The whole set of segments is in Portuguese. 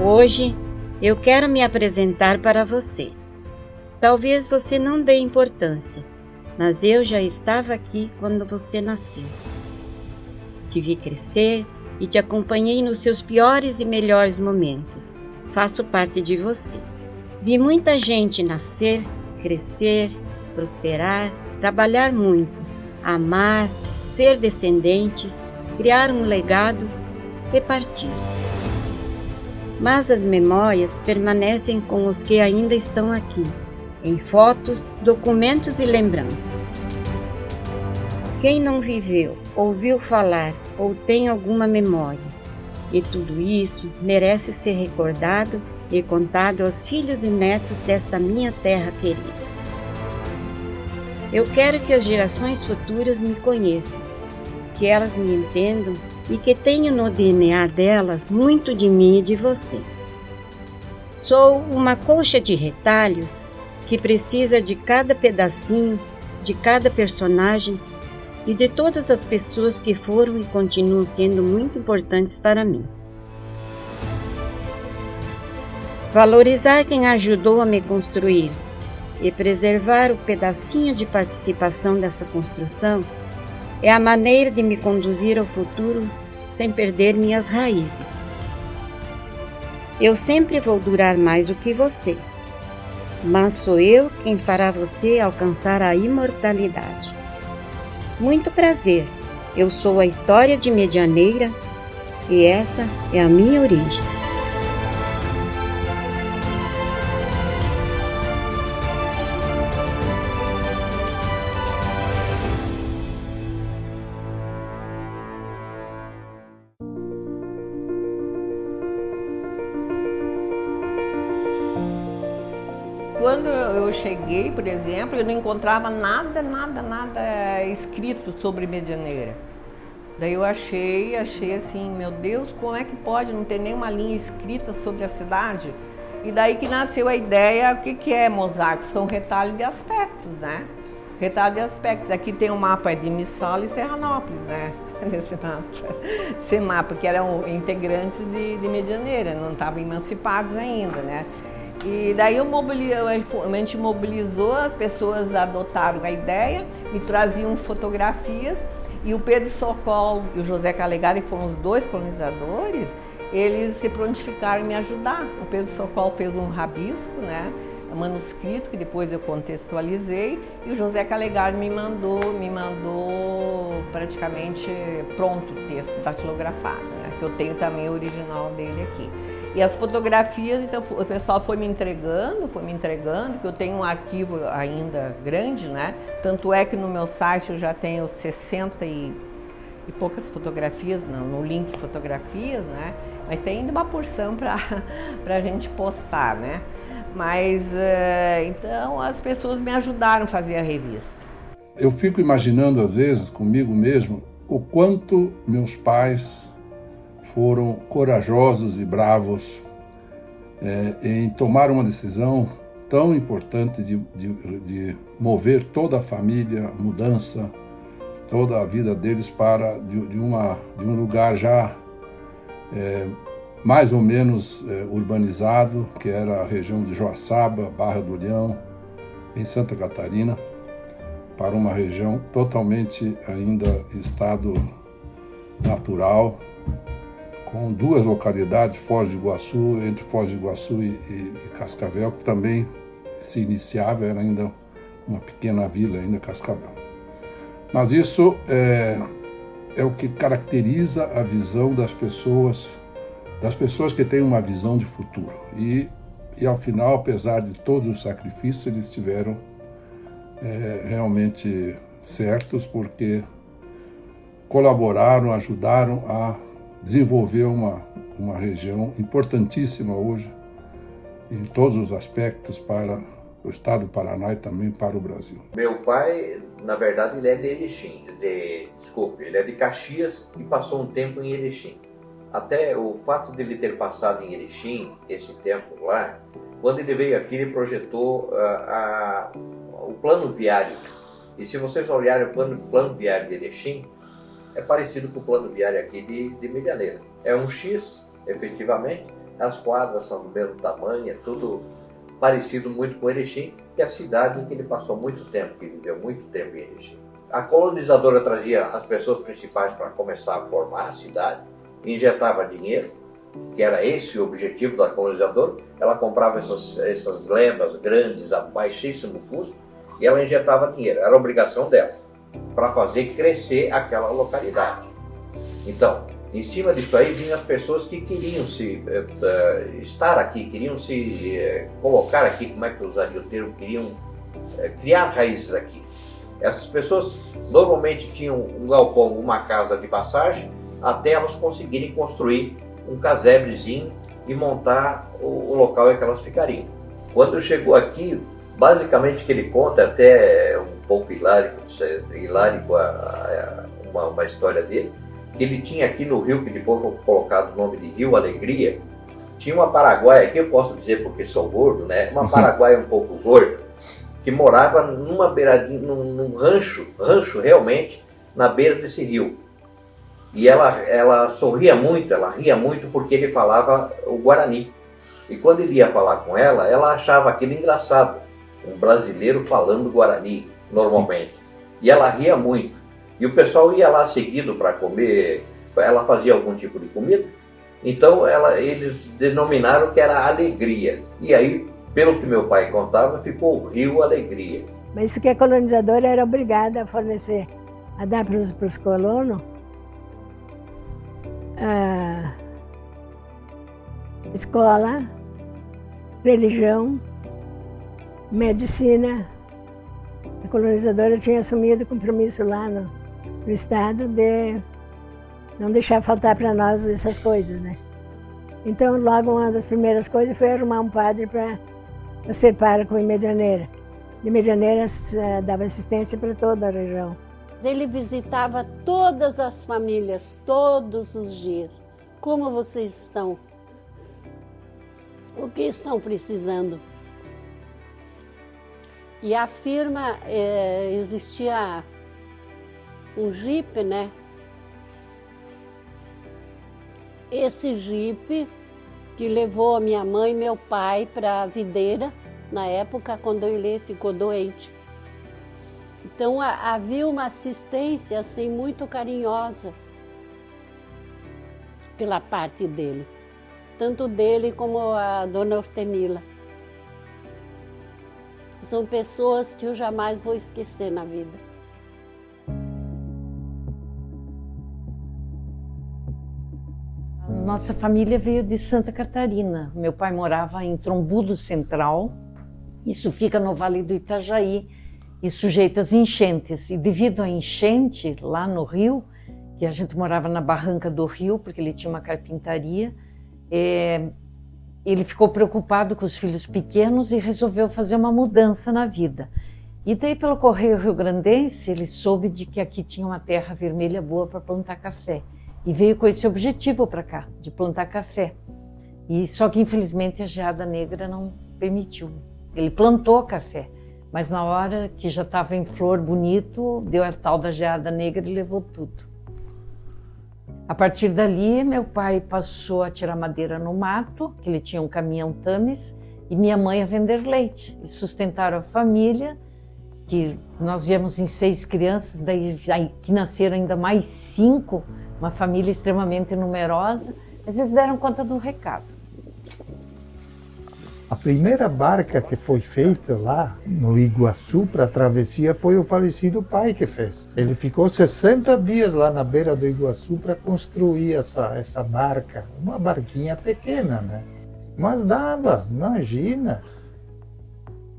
Hoje, eu quero me apresentar para você. Talvez você não dê importância, mas eu já estava aqui quando você nasceu. Te vi crescer e te acompanhei nos seus piores e melhores momentos. Faço parte de você. Vi muita gente nascer, crescer, prosperar, trabalhar muito, amar, ter descendentes, criar um legado e partir. Mas as memórias permanecem com os que ainda estão aqui, em fotos, documentos e lembranças. Quem não viveu, ouviu falar ou tem alguma memória, e tudo isso merece ser recordado e contado aos filhos e netos desta minha terra querida. Eu quero que as gerações futuras me conheçam, que elas me entendam e que tenham no DNA delas muito de mim e de você. Sou uma colcha de retalhos que precisa de cada pedacinho, de cada personagem e de todas as pessoas que foram e continuam sendo muito importantes para mim. Valorizar quem ajudou a me construir e preservar o pedacinho de participação dessa construção é a maneira de me conduzir ao futuro sem perder minhas raízes. Eu sempre vou durar mais do que você, mas sou eu quem fará você alcançar a imortalidade. Muito prazer, eu sou a história de Medianeira e essa é a minha origem. Quando eu cheguei, por exemplo, eu não encontrava nada escrito sobre Medianeira. Daí eu achei assim, meu Deus, como é que pode não ter nenhuma linha escrita sobre a cidade? E daí que nasceu a ideia, o que é mosaico? São retalhos de aspectos, né? Retalho de aspectos. Aqui tem um mapa de Missal e Serranópolis, né? Esse mapa, que eram integrantes de Medianeira, não estavam emancipados ainda, né? E daí a gente mobilizou, as pessoas adotaram a ideia, me traziam fotografias e o Pedro Socol e o José Calegari, que foram os dois colonizadores, eles se prontificaram em me ajudar. O Pedro Socol fez um rabisco, né, um manuscrito que depois eu contextualizei e o José Calegari me mandou praticamente pronto o texto datilografado, né, que eu tenho também o original dele aqui. E as fotografias, então, o pessoal foi me entregando, que eu tenho um arquivo ainda grande, né? Tanto é que no meu site eu já tenho 60 e poucas fotografias, no link fotografias, né? Mas tem ainda uma porção para a gente postar, né? Mas, então, as pessoas me ajudaram a fazer a revista. Eu fico imaginando, às vezes, comigo mesmo, o quanto meus pais foram corajosos e bravos em tomar uma decisão tão importante de mover toda a família, mudança, toda a vida deles para de um lugar já mais ou menos urbanizado, que era a região de Joaçaba, Barra do Leão, em Santa Catarina, para uma região totalmente ainda estado natural, com duas localidades, Foz do Iguaçu, entre Foz do Iguaçu e Cascavel, que também se iniciava, era ainda uma pequena vila, ainda Cascavel. Mas isso é o que caracteriza a visão das pessoas que têm uma visão de futuro. E ao final, apesar de todos os sacrifícios, eles estiveram realmente certos, porque colaboraram, ajudaram a desenvolver uma região importantíssima hoje, em todos os aspectos, para o estado do Paraná e também para o Brasil. Meu pai, na verdade, ele é de Erechim, ele é de Caxias e passou um tempo em Erechim. Até o fato de ele ter passado em Erechim, esse tempo lá, quando ele veio aqui, ele projetou o plano viário. E se vocês olharem o plano viário de Erechim, é parecido com o plano viário aqui de Medianeira. É um X, efetivamente, as quadras são do mesmo tamanho, é tudo parecido muito com Erechim, que é a cidade em que ele passou muito tempo, que viveu muito tempo em Erechim. A colonizadora trazia as pessoas principais para começar a formar a cidade, injetava dinheiro, que era esse o objetivo da colonizadora. Ela comprava essas glebas grandes a baixíssimo custo e ela injetava dinheiro, era a obrigação dela, para fazer crescer aquela localidade. Então, em cima disso aí vinham as pessoas que queriam estar aqui, queriam se colocar aqui, como é que eu usaria o termo, queriam criar raízes aqui. Essas pessoas normalmente tinham um galpão, uma casa de passagem, até elas conseguirem construir um casebrezinho e montar o local em que elas ficariam. Quando chegou aqui, basicamente o que ele conta, até um pouco hilárico uma história dele, que ele tinha aqui no rio, que depois foi colocado o nome de Rio Alegria, tinha uma paraguaia, aqui eu posso dizer porque sou gordo, né? Uma paraguaia um pouco gorda, que morava numa beiradinha, num rancho realmente, na beira desse rio. E ela sorria muito, ela ria muito porque ele falava o Guarani. E quando ele ia falar com ela, ela achava aquilo engraçado, um brasileiro falando Guarani, normalmente. E ela ria muito. E o pessoal ia lá seguido para comer, ela fazia algum tipo de comida, então eles denominaram que era Alegria. E aí, pelo que meu pai contava, ficou Rio Alegria. Mas isso que a colonizadora era obrigada a fornecer, a dar para os colonos, escola, religião, medicina. A colonizadora tinha assumido o compromisso lá no Estado de não deixar faltar para nós essas coisas, né? Então, logo uma das primeiras coisas foi arrumar um padre para ser pároco em Medianeira. De Medianeira dava assistência para toda a região. Ele visitava todas as famílias, todos os dias. Como vocês estão? O que estão precisando? E a firma, existia um jipe, né? Esse jipe que levou a minha mãe e meu pai para a videira, na época quando ele ficou doente. Então havia uma assistência assim muito carinhosa pela parte dele, tanto dele como a dona Hortenila. São pessoas que eu jamais vou esquecer na vida. Nossa família veio de Santa Catarina. Meu pai morava em Trombudo Central. Isso fica no Vale do Itajaí e sujeito às enchentes. E devido à enchente lá no rio, que a gente morava na barranca do rio, porque ele tinha uma carpintaria, ele ficou preocupado com os filhos pequenos e resolveu fazer uma mudança na vida. E daí, pelo Correio Rio-Grandense, ele soube de que aqui tinha uma terra vermelha boa para plantar café. E veio com esse objetivo para cá, de plantar café. E só que, infelizmente, a geada negra não permitiu. Ele plantou café, mas na hora que já estava em flor bonito, deu a tal da geada negra e levou tudo. A partir dali, meu pai passou a tirar madeira no mato, que ele tinha um caminhão Tames, e minha mãe a vender leite. E sustentaram a família, que nós viemos em 6 crianças, daí que nasceram ainda mais 5, uma família extremamente numerosa. Às vezes deram conta do recado. A primeira barca que foi feita lá no Iguaçu para a travessia foi o falecido pai que fez. Ele ficou 60 dias lá na beira do Iguaçu para construir essa barca. Uma barquinha pequena, né? Mas dava, imagina.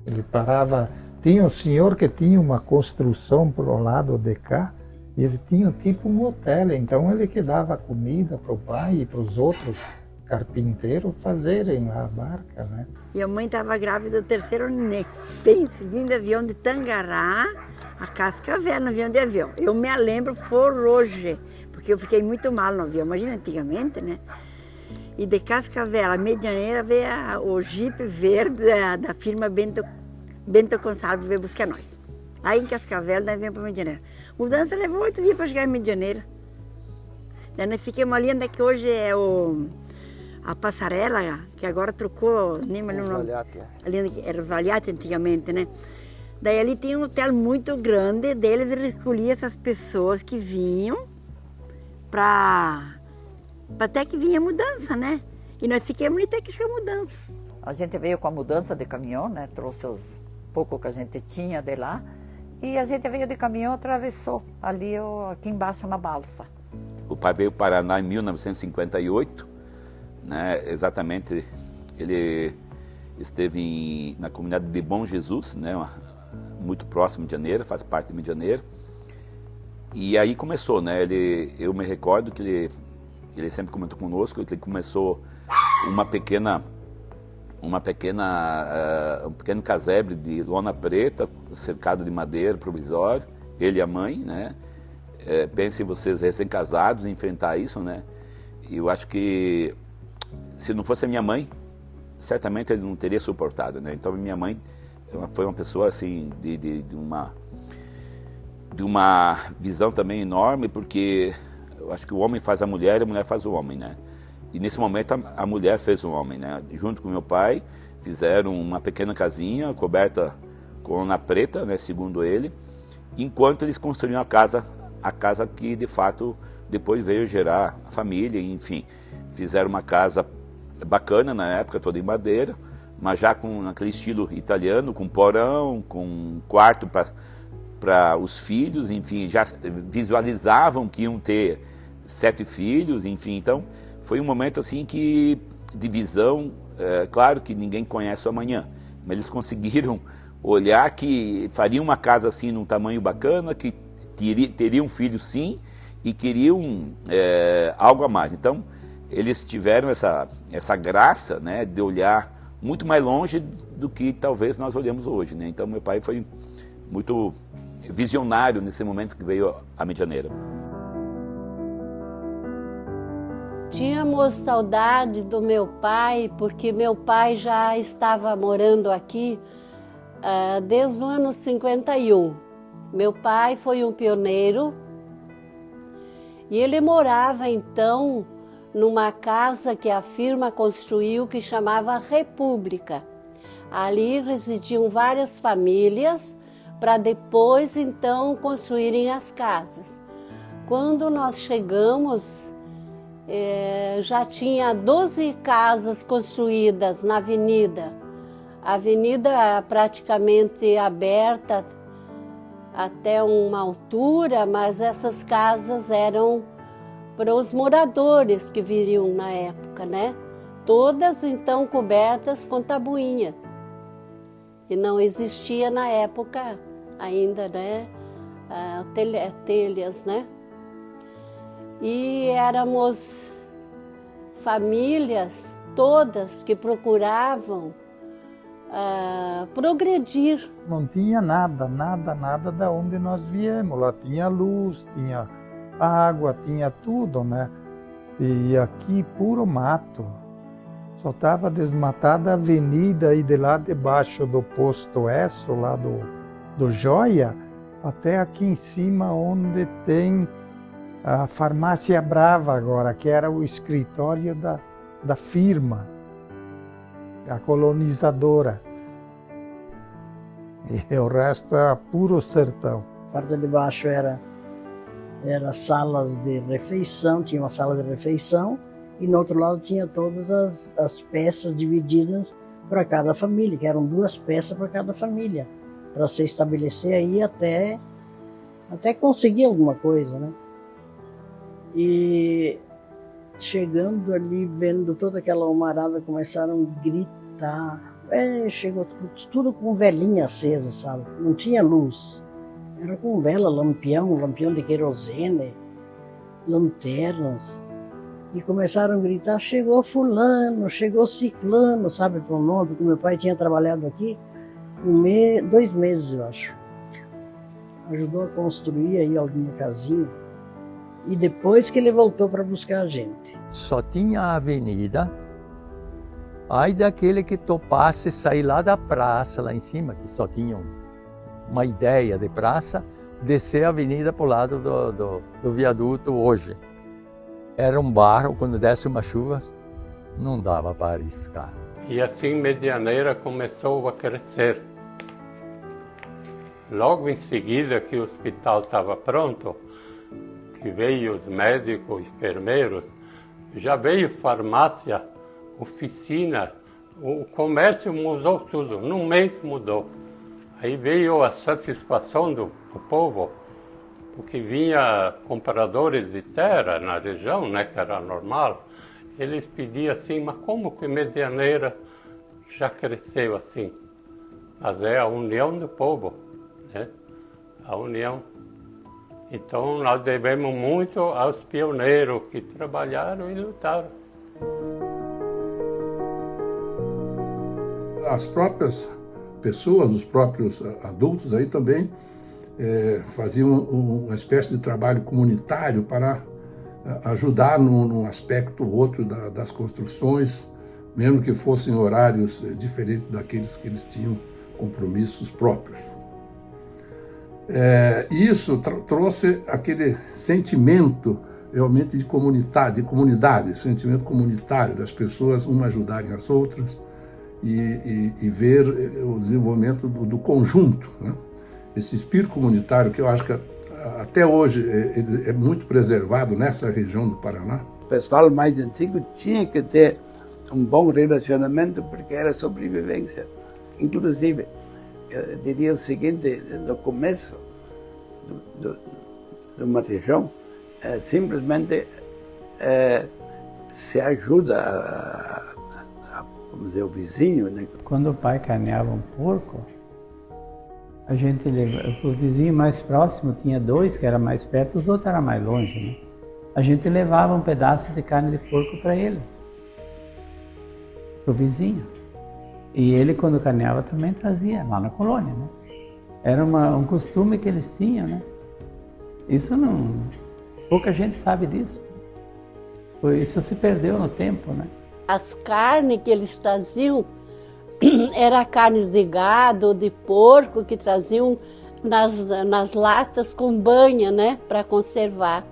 Ele parava, tinha um senhor que tinha uma construção para o lado de cá, e ele tinha tipo um hotel, então ele que dava comida para o pai e para os outros carpinteiros fazerem a barca, né? E a mãe estava grávida do 3º neném. Pense, vindo de avião de Tangará a Cascavel, no avião de avião. Eu me lembro, foi hoje, porque eu fiquei muito mal no avião, imagina antigamente, né? E de Cascavel, a Medianeira, veio o jipe verde da firma Bento Gonçalves veio buscar nós. Aí em Cascavel, nós viemos para Medianeira. Mudança levou 8 dias para chegar em Medianeira. Nós ficamos ali onde é que hoje é a passarela, que agora trocou, nem me lembro o nome. Ali era os Valiati antigamente, né? Daí ali tinha um hotel muito grande, deles eles recolhiam essas pessoas que vinham para até que vinha mudança, né? E nós ficamos até que chegou a mudança. A gente veio com a mudança de caminhão, né? Trouxe os pouco que a gente tinha de lá. E a gente veio de caminhão, atravessou ali, aqui embaixo na balsa. O pai veio para o Paraná em 1958, né? Exatamente, ele esteve na comunidade de Bom Jesus, né? Muito próximo de Janeiro, faz parte de Medianeira. E aí começou, né? Eu me recordo que ele sempre comentou conosco que ele começou um pequeno casebre de lona preta, cercado de madeira provisório, ele e a mãe, né? Pensem vocês recém-casados em enfrentar isso, né? E eu acho que se não fosse a minha mãe, certamente ele não teria suportado, né? Então minha mãe foi uma pessoa assim de uma visão também enorme, porque eu acho que o homem faz a mulher e a mulher faz o homem, né? E nesse momento a mulher fez o homem, né? Junto com meu pai, fizeram uma pequena casinha coberta com lona preta, né? Segundo ele, enquanto eles construíam a casa que de fato depois veio gerar a família, enfim. Fizeram uma casa bacana na época, toda em madeira, mas já com aquele estilo italiano, com porão, com quarto para os filhos, enfim, já visualizavam que iam ter 7 filhos, enfim. Então foi um momento assim de visão, claro que ninguém conhece o amanhã, mas eles conseguiram olhar que fariam uma casa assim num tamanho bacana, que teriam filhos sim, e queriam algo a mais. Então eles tiveram essa graça, né, de olhar muito mais longe do que talvez nós olhamos hoje, né? Então meu pai foi muito visionário nesse momento que veio a Medianeira. Tínhamos saudade do meu pai, porque meu pai já estava morando aqui desde o ano 51. Meu pai foi um pioneiro e ele morava então numa casa que a firma construiu que chamava República. Ali residiam várias famílias para depois então construírem as casas. Quando nós chegamos, já tinha 12 casas construídas na avenida. A avenida praticamente aberta até uma altura, mas essas casas eram para os moradores que viriam na época, né? Todas então cobertas com tabuinha. E não existia na época ainda, né? Telhas, né? E éramos famílias todas que procuravam progredir. Não tinha nada da onde nós viemos. Lá tinha luz, tinha água, tinha tudo, né? E aqui puro mato. Só estava desmatada a avenida e de lá debaixo do posto Esso, lá do Joia, até aqui em cima onde tem a Farmácia Brava agora, que era o escritório da firma, a colonizadora. E o resto era puro sertão. A parte de baixo era salas de refeição, tinha uma sala de refeição, e no outro lado tinha todas as peças divididas para cada família, que eram 2 peças para cada família, para se estabelecer aí até conseguir alguma coisa, né? E chegando ali, vendo toda aquela humarada, começaram a gritar. Chegou tudo com velhinha acesa, sabe? Não tinha luz. Era com vela, lampião de querosene, lanternas. E começaram a gritar, chegou fulano, chegou ciclano, sabe por nome? Porque meu pai tinha trabalhado aqui 2 meses, eu acho. Ajudou a construir aí alguma casinha. E depois que ele voltou para buscar a gente. Só tinha a avenida. Aí daquele que topasse sair lá da praça, lá em cima, que só tinha uma ideia de praça, descer a avenida para o lado do viaduto hoje. Era um barro, quando desce uma chuva, não dava para arriscar. E assim Medianeira começou a crescer. Logo em seguida que o hospital estava pronto, que veio os médicos, enfermeiros, já veio farmácia, oficina, o comércio mudou tudo, num mês mudou. Aí veio a satisfação do povo, porque vinha compradores de terra na região, né, que era normal. Eles pediam assim, mas como que Medianeira já cresceu assim? Mas é a união do povo, né? A união. Então nós devemos muito aos pioneiros que trabalharam e lutaram. As próprias pessoas, os próprios adultos aí também faziam uma espécie de trabalho comunitário para ajudar num aspecto ou outro das construções, mesmo que fossem horários diferentes daqueles que eles tinham compromissos próprios. Isso trouxe aquele sentimento realmente de comunidade, sentimento comunitário das pessoas, umas ajudarem as outras e ver o desenvolvimento do conjunto, né? Esse espírito comunitário que eu acho que até hoje é muito preservado nessa região do Paraná. O pessoal mais antigo tinha que ter um bom relacionamento porque era sobrevivência. Inclusive, eu diria o seguinte, no começo de uma região, simplesmente se ajuda vamos dizer, o vizinho, né? Quando o pai carneava um porco, a gente levava, o vizinho mais próximo tinha 2 que era mais perto, os outros eram mais longe, né? A gente levava um pedaço de carne de porco para ele, para o vizinho. E ele, quando carneava, também trazia lá na colônia, né? Era um costume que eles tinham, né? Isso não... pouca gente sabe disso. Isso se perdeu no tempo, né? As carnes que eles traziam eram carnes de gado, de porco, que traziam nas latas com banha, né, para conservar.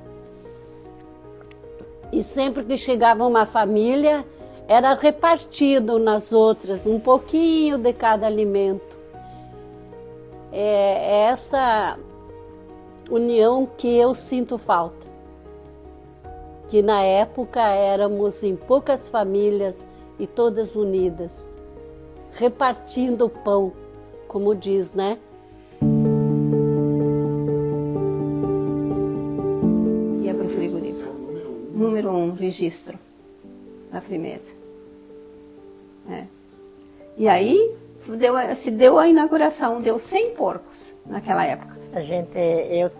E sempre que chegava uma família, era repartido nas outras, um pouquinho de cada alimento. É essa união que eu sinto falta. Que na época éramos em poucas famílias e todas unidas, repartindo o pão, como diz, né? Ia para o frigorífico. Número 1, registro da Frimeza. E aí se deu a inauguração, deu 100 porcos naquela época. Eu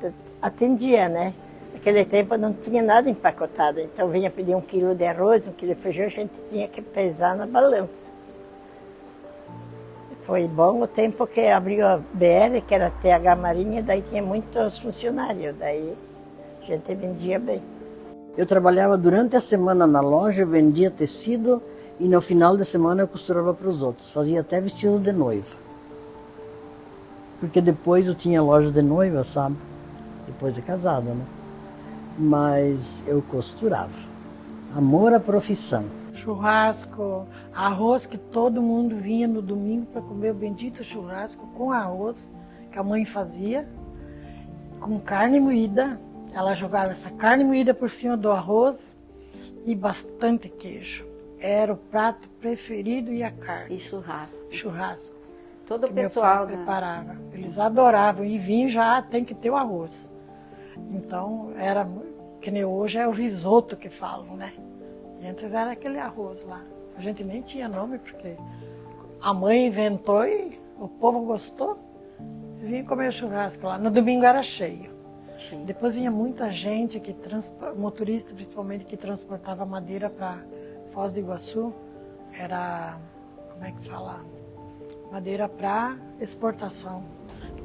atendia, né? Naquele tempo não tinha nada empacotado, então vinha pedir 1 quilo de arroz, 1 quilo de feijão, a gente tinha que pesar na balança. Foi bom o tempo que abriu a BR, que era TH Marinha, daí tinha muitos funcionários, daí a gente vendia bem. Eu trabalhava durante a semana na loja, vendia tecido e no final de semana eu costurava para os outros, fazia até vestido de noiva. Porque depois eu tinha loja de noiva, sabe? Depois de casada, né? Mas eu costurava. Amor à profissão. Churrasco, arroz, que todo mundo vinha no domingo para comer o bendito churrasco com arroz, que a mãe fazia, com carne moída. Ela jogava essa carne moída por cima do arroz e bastante queijo. Era o prato preferido e a carne. E churrasco. Churrasco. Todo o pessoal, né? Preparava. Eles adoravam. E vinho já tem que ter o arroz. Então, era, que nem hoje é o risoto que falam, né? E antes era aquele arroz lá. A gente nem tinha nome, porque a mãe inventou e o povo gostou. Eles vinham comer churrasco lá. No domingo era cheio. Sim. Depois vinha muita gente, motorista principalmente, que transportava madeira para Foz do Iguaçu. Era, como é que fala? Madeira para exportação.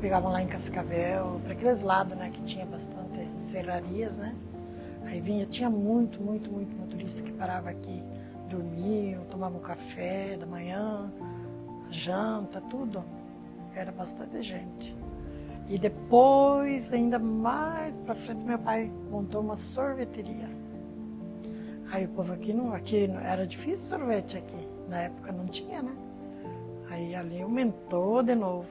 Pegavam lá em Cascavel, para aqueles lados, né, que tinha bastante serrarias, né? Aí tinha muito motorista que parava aqui, dormiam, tomavam café da manhã, janta, tudo. Era bastante gente. E depois, ainda mais para frente, meu pai montou uma sorveteria. Aí o povo aqui era difícil sorvete aqui. Na época não tinha, né? Aí ali aumentou de novo.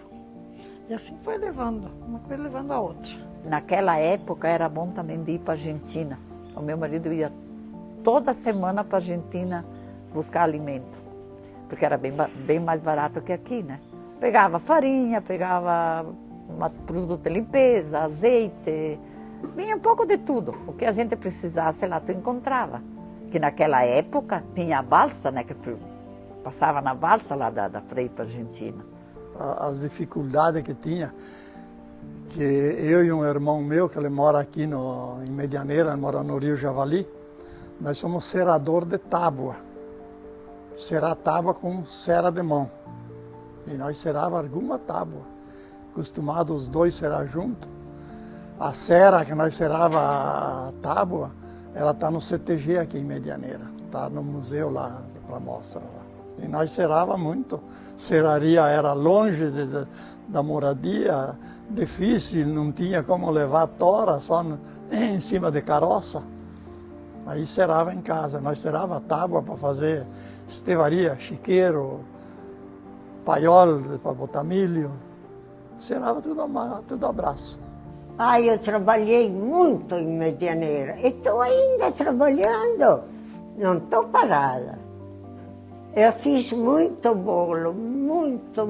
E assim foi levando, uma coisa levando a outra. Naquela época era bom também de ir para a Argentina. O meu marido ia toda semana para a Argentina buscar alimento, porque era bem mais barato que aqui, né? Pegava farinha, pegava produto de limpeza, azeite, vinha um pouco de tudo. O que a gente precisasse lá, tu encontrava. Que naquela época tinha a balsa, né? Que passava na balsa lá da Freire para a Argentina. As dificuldades que tinha, que eu e um irmão meu, que ele mora aqui em Medianeira, ele mora no Rio Javali, nós somos cerador de tábua. Cerar tábua com cera de mão. E nós cerava alguma tábua. Acostumados os dois cerar junto. A cera que nós cerava a tábua, ela está no CTG aqui em Medianeira. Está no museu lá, para mostra lá. E nós cerava muito. Ceraria era longe da moradia, difícil, não tinha como levar tora, só em cima de carroça. Aí cerava em casa. Nós cerava tábua para fazer estevaria, chiqueiro, paiol para botar milho. Cerava tudo a braço. Eu trabalhei muito em Medianeira. Estou ainda trabalhando. Não estou parada. Eu fiz muito bolo, muito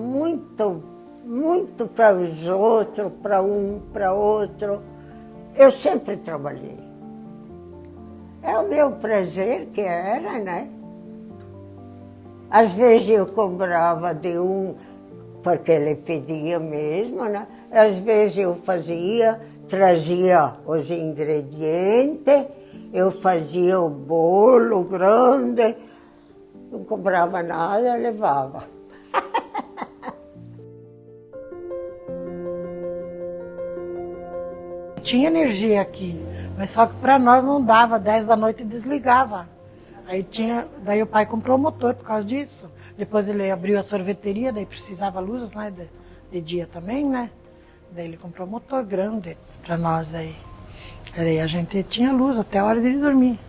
para os outros, para um, para outro. Eu sempre trabalhei. É o meu prazer que era, né? Às vezes eu cobrava de um, porque ele pedia mesmo, né? Às vezes eu trazia os ingredientes, eu fazia o bolo grande, não cobrava nada, levava. Tinha energia aqui, mas só que para nós não dava, 10 da noite desligava. Daí o pai comprou o motor por causa disso. Depois ele abriu a sorveteria, daí precisava luzes, né, de dia também, né? Daí ele comprou um motor grande para nós daí. Daí a gente tinha luz até a hora de dormir.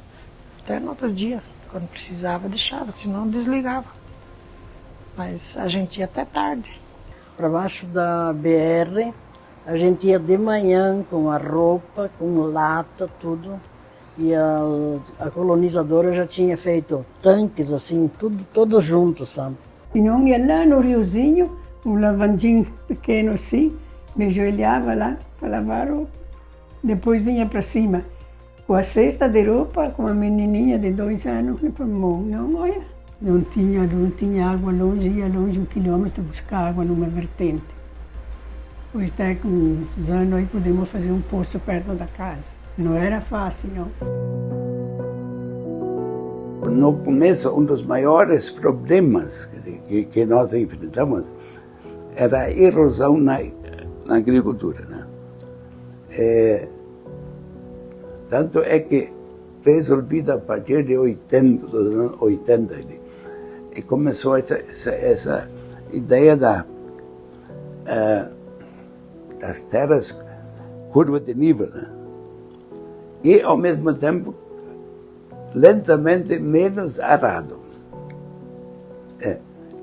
Até no outro dia, quando precisava, deixava, senão desligava. Mas a gente ia até tarde. Para baixo da BR, a gente ia de manhã com a roupa, com lata, tudo. E a colonizadora já tinha feito tanques, assim, tudo, todos juntos, sabe? E não ia lá no riozinho, um lavandinho pequeno assim, me ajoelhava lá para lavar roupa. Depois vinha para cima com a cesta de roupa, com uma menininha de 2 anos. Eu falei, não, olha, não tinha água longe, ia longe 1 quilômetro buscar água numa vertente. Pois até com uns anos aí podemos fazer um poço perto da casa. Não era fácil, não. No começo, um dos maiores problemas que nós enfrentamos era a erosão na agricultura, né? Tanto é que resolvido a partir de 80, dos anos 80, e começou essa ideia das terras curva de nível, né? E, ao mesmo tempo, lentamente menos arado.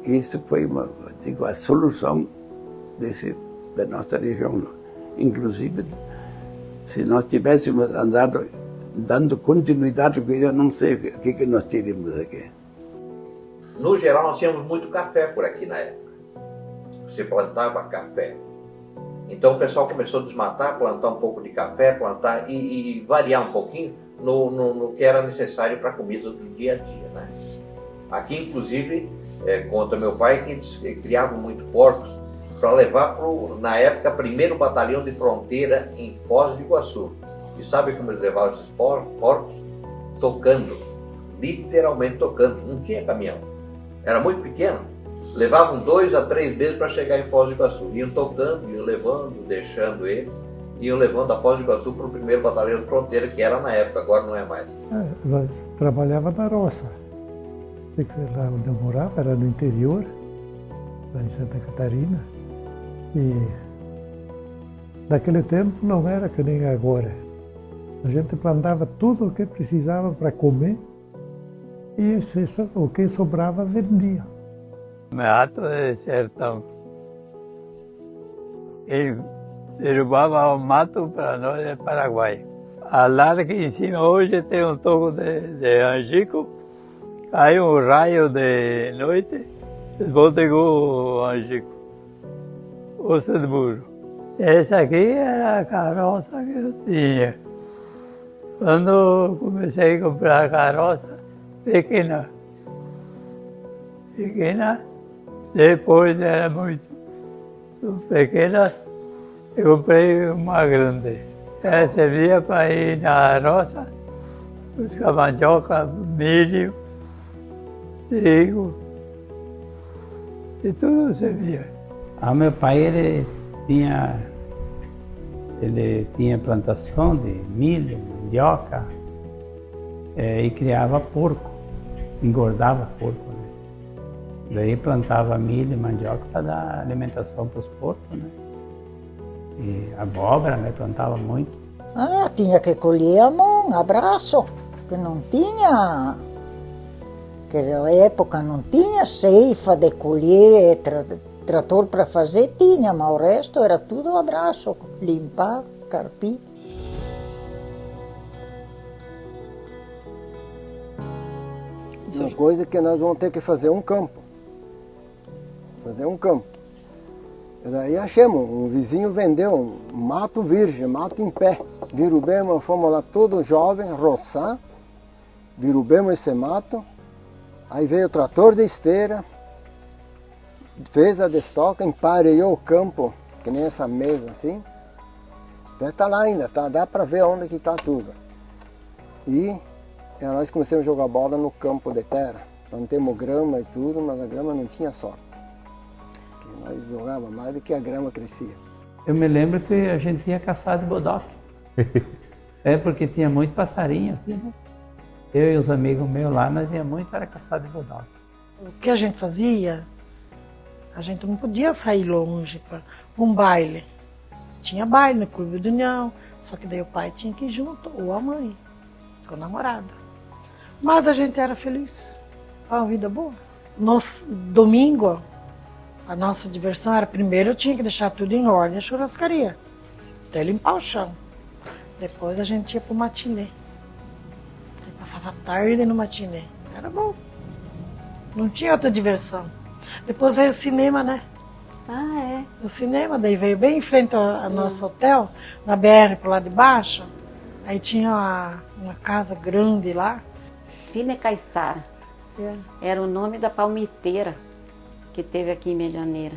Isso foi a solução da nossa região. Inclusive, se nós tivéssemos andado dando continuidade, eu não sei o que nós teríamos aqui. No geral, nós tínhamos muito café por aqui na época. Você plantava café. Então o pessoal começou a desmatar, plantar um pouco de café, plantar e variar um pouquinho no que era necessário para a comida do dia a dia, né? Aqui, inclusive, conta meu pai que eles criavam muito porcos para levar na época, 1º Batalhão de Fronteira em Foz do Iguaçu. E sabe como eles levavam esses porcos? Tocando, literalmente tocando, não tinha caminhão. Era muito pequeno. Levavam 2 a 3 meses para chegar em Foz do Iguaçu. Iam tocando, iam levando, deixando eles, iam levando a Foz do Iguaçu para o 1º Batalhão de Fronteira, que era na época, agora não é mais. Nós trabalhávamos na roça. Lá onde eu morava era no interior, lá em Santa Catarina. E naquele tempo não era que nem agora. A gente plantava tudo o que precisava para comer e o que sobrava vendia. Mato de sertão. Ele derrubava o mato para nós é Paraguai. A larga em cima hoje tem um toco de angico, aí um raio de noite, volta o angico, osso de burro. Essa aqui era a carroça que eu tinha. Quando comecei a comprar a carroça, pequena, depois era muito pequena, eu comprei uma grande. Ela servia para ir na roça, buscar mandioca, milho, trigo, e tudo servia. Meu pai ele tinha plantação de milho, mandioca, e criava porco, engordava porco, né? Daí plantava milho e mandioca para dar alimentação para os porcos, né? E abóbora, né? Plantava muito. Tinha que colher a mão, abraço, que não tinha, naquela época não tinha ceifa de colher, trator para fazer tinha, mas o resto era tudo abraço, limpar, carpir. Uma coisa que nós vamos ter que fazer um campo. E daí achamos, um vizinho vendeu um mato virgem, mato em pé. Derrubemos, fomos lá todos jovens, roçar, derrubemos esse mato, aí veio o trator de esteira, fez a destoca, empareou o campo, que nem essa mesa assim. Até tá lá ainda, dá para ver onde que está tudo. E nós começamos a jogar bola no campo de terra. Plantemos grama e tudo, mas a grama não tinha sorte. Nós jogávamos mais do que a grama crescia. Eu me lembro que a gente ia caçar de bodoque. Porque tinha muito passarinho aqui, né? Eu e os amigos meus lá, nós ia muito era caçar de bodoque. O que a gente fazia, a gente não podia sair longe para um baile. Tinha baile no Clube do União, só que daí o pai tinha que ir junto, ou a mãe, com o namorado. Mas a gente era feliz, uma vida boa. No domingo, a nossa diversão era, primeiro eu tinha que deixar tudo em ordem, a churrascaria, até limpar o chão. Depois a gente ia pro matinê. Aí passava a tarde no matinê. Era bom. Não tinha outra diversão. Depois veio o cinema, né? O cinema, daí veio bem em frente ao nosso hotel, na BR pro lado de baixo. Aí tinha uma casa grande lá. Cine Caiçara. Era o nome da palmiteira que teve aqui em Medianeira.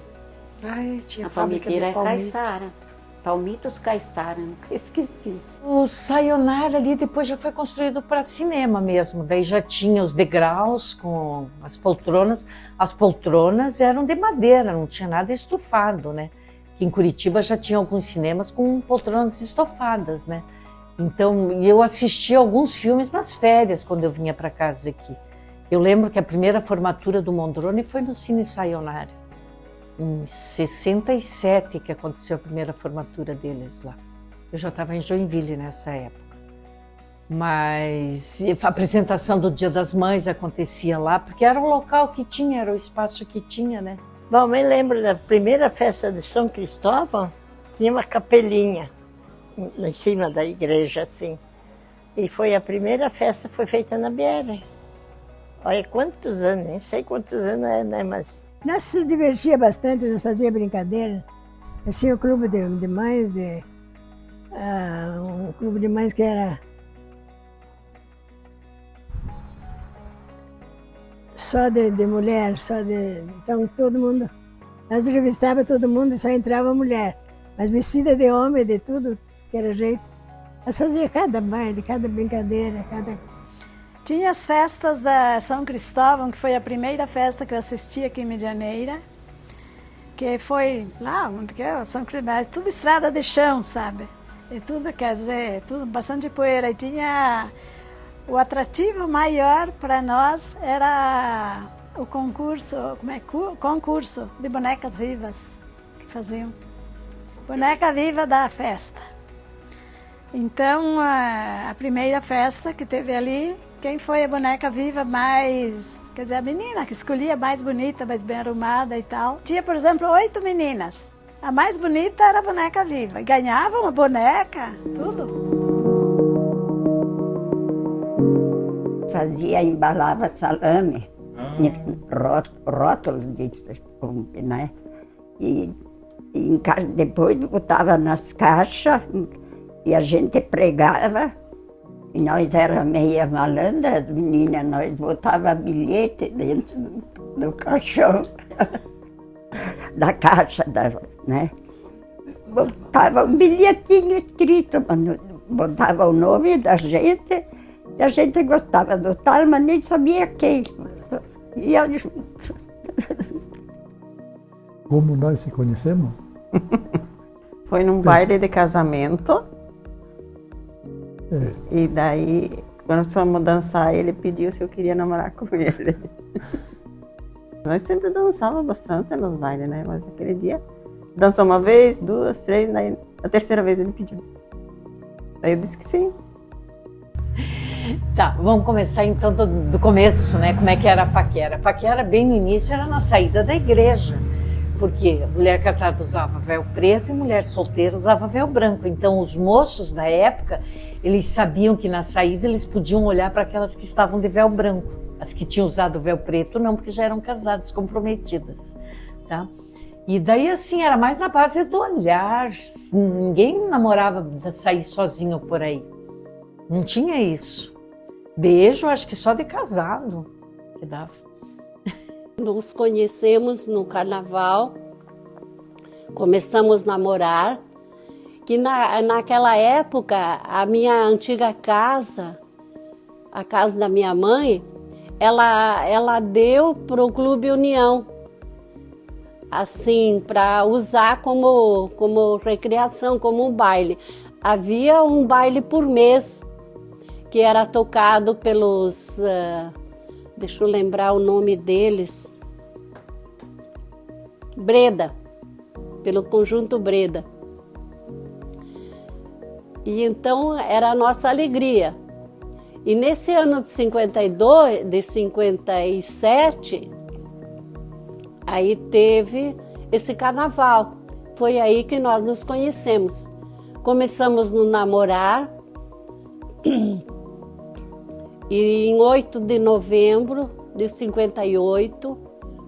Tinha a palmiteira é Caiçara. Palmitos Caiçara, nunca esqueci. O Sayonara ali depois já foi construído para cinema mesmo. Daí já tinha os degraus com as poltronas. As poltronas eram de madeira, não tinha nada estofado, né? Que em Curitiba já tinha alguns cinemas com poltronas estofadas, né? Então, eu assisti alguns filmes nas férias quando eu vinha para casa aqui. Eu lembro que a primeira formatura do Mondrone foi no Cine Sayonara. Em 67 que aconteceu a primeira formatura deles lá. Eu já estava em Joinville nessa época. Mas a apresentação do Dia das Mães acontecia lá, porque era o local que tinha, era o espaço que tinha, né? Bom, me lembro da primeira festa de São Cristóvão, tinha uma capelinha em cima da igreja, assim. E foi a primeira festa, foi feita na BR. Olha quantos anos, nem sei quantos anos é, né, mas... Nós se divertia bastante, nós fazíamos brincadeira. Assim, o clube de mães, um clube de mães que era só de mulher, então todo mundo, nós revistávamos todo mundo e só entrava mulher, mas vestida de homem, de tudo que era jeito. Nós fazíamos cada baile, cada brincadeira, Tinha as festas da São Cristóvão, que foi a primeira festa que eu assisti aqui em Medianeira, que foi lá, onde que é São Cristóvão, tudo estrada de chão, sabe? E tudo, quer dizer, tudo bastante poeira. E tinha o atrativo maior para nós era o concurso, concurso de bonecas vivas que faziam. Boneca viva da festa. Então, a primeira festa que teve ali, quem foi a boneca viva mais, quer dizer, a menina que escolhia mais bonita, mais bem arrumada e tal. Tinha, por exemplo, 8 meninas. A mais bonita era a boneca viva. E ganhava uma boneca, tudo. Embalava salame, rótulos disso, né? E depois botava nas caixas e a gente pregava. E nós era meia malandra, as meninas, nós botava bilhete dentro do caixão, da caixa, né? Botava um bilhetinho escrito, botava o nome da gente, e a gente gostava do tal, mas nem sabia quem. E eu... Como nós se conhecemos? Foi num baile de casamento. E daí, quando fomos dançar, ele pediu se eu queria namorar com ele. Nós sempre dançávamos bastante nos bailes, né? Mas aquele dia, dançou uma vez, 2, 3, daí a terceira vez ele pediu. Aí eu disse que sim. Tá, vamos começar então do começo, né? Como é que era a paquera? A paquera, bem no início, era na saída da igreja. Porque mulher casada usava véu preto e mulher solteira usava véu branco. Então, os moços da época, eles sabiam que na saída eles podiam olhar para aquelas que estavam de véu branco. As que tinham usado véu preto, não, porque já eram casadas, comprometidas, tá? E daí, assim, era mais na base do olhar. Ninguém namorava sair sozinho por aí. Não tinha isso. Beijo, acho que só de casado que dava. Nos conhecemos no carnaval, começamos a namorar, que naquela época a minha antiga casa, a casa da minha mãe, ela deu para o Clube União, assim, para usar como recreação, como um baile. Havia um baile por mês, que era tocado pelos... deixa eu lembrar o nome deles. Breda, pelo Conjunto Breda. E então era a nossa alegria. E nesse ano de 57, aí teve esse carnaval. Foi aí que nós nos conhecemos. Começamos a namorar. E em 8 de novembro de 58,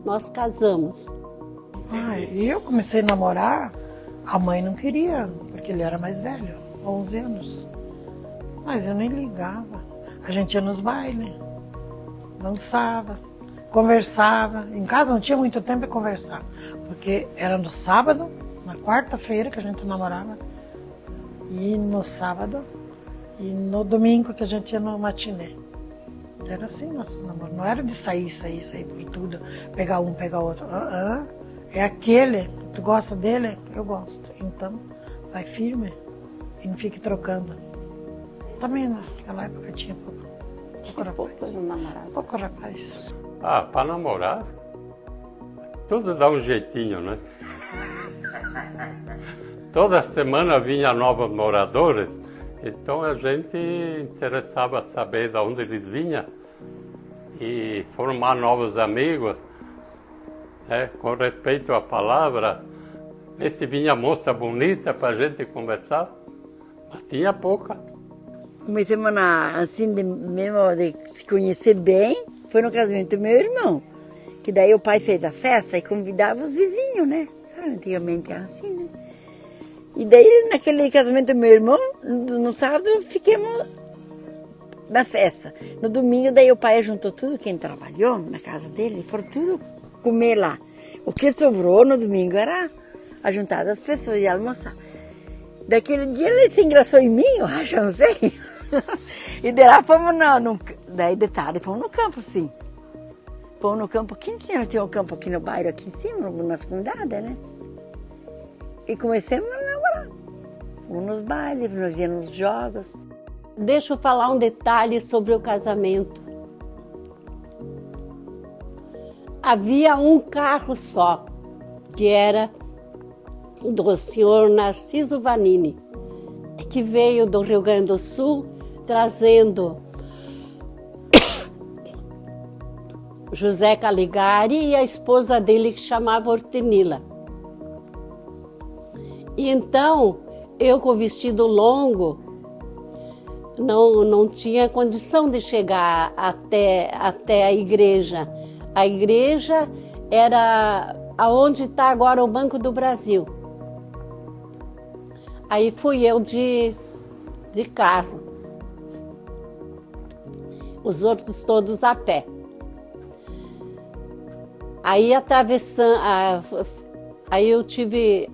nós casamos. Eu comecei a namorar, a mãe não queria, porque ele era mais velho, 11 anos. Mas eu nem ligava. A gente ia nos bailes, dançava, conversava. Em casa não tinha muito tempo para conversar, porque era no sábado, na quarta-feira que a gente namorava, e no sábado, e no domingo que a gente ia no matiné. Era assim nosso namoro. Não era de sair por tudo, pegar um, pegar outro. É aquele, tu gosta dele? Eu gosto. Então, vai firme e não fique trocando. Também naquela época tinha pouco rapaz. Pouco rapaz. Para namorar, tudo dá um jeitinho, né? Toda semana vinha novos moradores. Então a gente interessava saber de onde eles vinham e formar novos amigos, né? Com respeito à palavra. Ver se vinha moça bonita para a gente conversar, mas tinha pouca. Começamos assim, mesmo de se conhecer bem, foi no casamento do meu irmão. Que daí o pai fez a festa e convidava os vizinhos, né? Sabe, antigamente era assim, né? E daí, naquele casamento do meu irmão, no sábado, ficamos na festa. No domingo, daí o pai juntou tudo, quem trabalhou na casa dele, foram tudo comer lá. O que sobrou no domingo era a juntada das pessoas e almoçar. Daquele dia ele se engraçou em mim, eu acho, não sei. E daí lá fomos daí de tarde fomos no campo, sim. Fomos no campo aqui em cima, tinha um campo aqui no bairro, aqui em cima, nas comunidades, né? E comecemos a namorar. Fomos nos bailes, nós íamos nos jogos. Deixa eu falar um detalhe sobre o casamento. Havia um carro só, que era do senhor Narciso Vanini. que veio do Rio Grande do Sul trazendo José Caligari e a esposa dele que chamava Hortenila. E então, eu com o vestido longo, não tinha condição de chegar até a igreja. A igreja era aonde está agora o Banco do Brasil. Aí fui eu de carro. Os outros todos a pé. Aí atravessando, aí eu tive